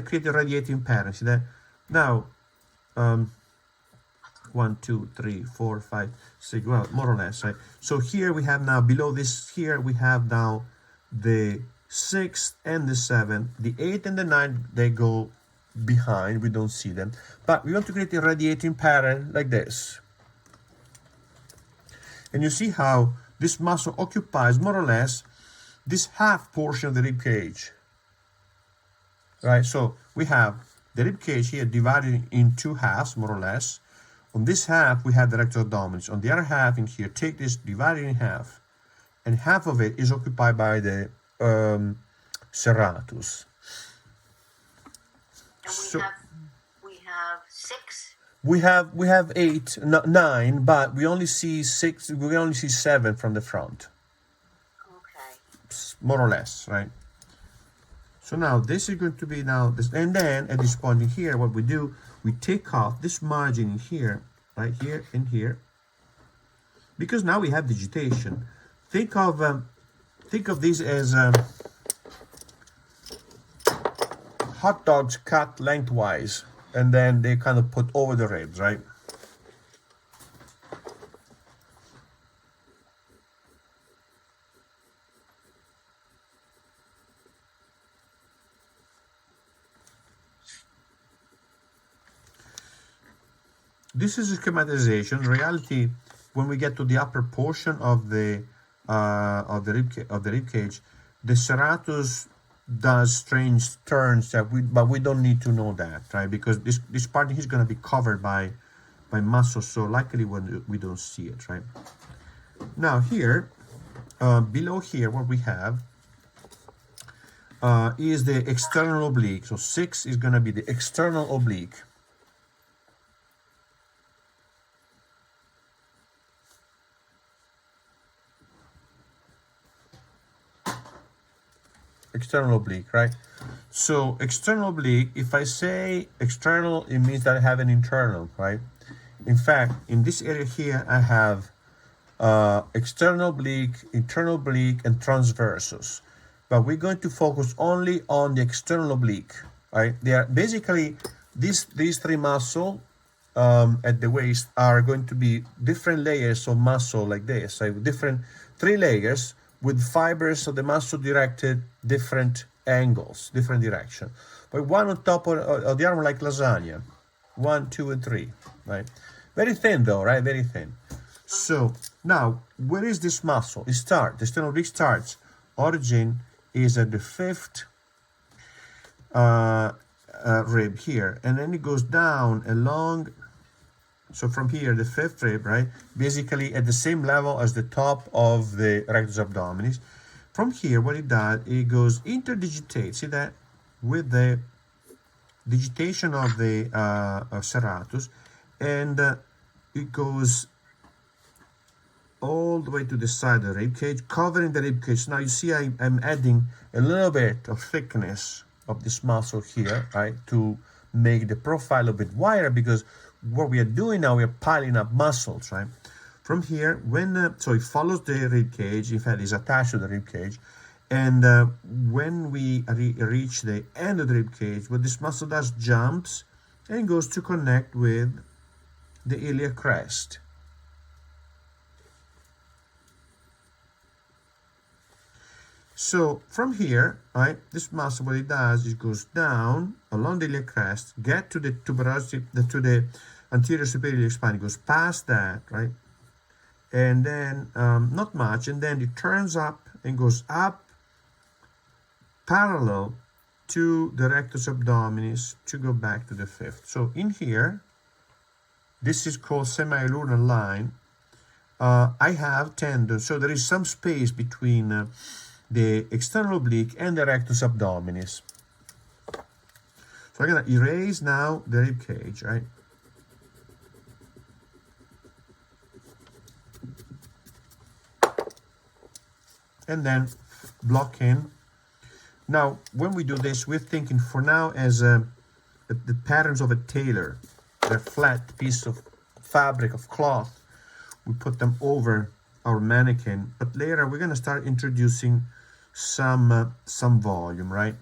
create a radiating pattern. See that? Now, 1, 2, 3, 4, 5, 6, well, more or less, right? So here we have now, below this, here we have now the 6 and the 7. The 8 and the 9, they go behind, we don't see them. But we want to create a radiating pattern like this. And you see how this muscle occupies more or less this half portion of the rib cage. Right, so we have the rib cage here divided in two halves, more or less. On this half, we have the rectus abdominis. On the other half in here, take this, divide it in half. And half of it is occupied by the serratus. And we have 6. We have 8, 9, but we only see 6. We only see 7 from the front. Okay. More or less, right? So now this is going to be now this, and then at this point in here, what we do, we take off this margin in here, right here and here, because now we have vegetation. Think of this as hot dogs cut lengthwise, and then they kind of put over the ribs, right? This is a schematization. In reality, when we get to the upper portion of the rib cage, the serratus does strange turns but we don't need to know that, right? Because this part is going to be covered by muscle, so likely when we don't see it, right? Now here, below here, what we have is the external oblique. So 6 is going to be the external oblique. External oblique, right? So external oblique, if I say external, it means that I have an internal, right? In fact, in this area here, I have external oblique, internal oblique, and transversus. But we're going to focus only on the external oblique, right? They are basically these 3 muscles at the waist are going to be different layers of muscle like this, right? Different 3 layers with fibers of the muscle directed different angles, different direction. But one on top of the other, like lasagna. 1, 2, and 3, right? Very thin though, right? Very thin. So now, where is this muscle? The external oblique starts. Origin is at the 5th rib here, and then it goes down along. So from here, the 5th rib, right, basically at the same level as the top of the rectus abdominis. From here, what it does, it goes interdigitate, see that, with the digitation of the serratus, and it goes all the way to the side of the rib cage, covering the rib cage. Now you see I'm adding a little bit of thickness of this muscle here, right, to make the profile a bit wider, because what we are doing now, we are piling up muscles, right? From here, so it follows the rib cage, in fact, it's attached to the rib cage, and when we reach the end of the rib cage, what this muscle does, jumps and goes to connect with the iliac crest. So from here, right, this muscle, what it does is goes down along the iliac crest, get to the tuberosity, to the anterior superior iliac spine, it goes past that, right, and then not much, and then it turns up and goes up parallel to the rectus abdominis to go back to the 5th. So in here, this is called semi-lunar line. I have tendons, so there is some space between the external oblique and the rectus abdominis. So I'm going to erase now the rib cage, right? And then block in. Now, when we do this, we're thinking for now as the patterns of a tailor. They're flat piece of fabric, of cloth. We put them over our mannequin, but later we're going to start introducing some volume, right?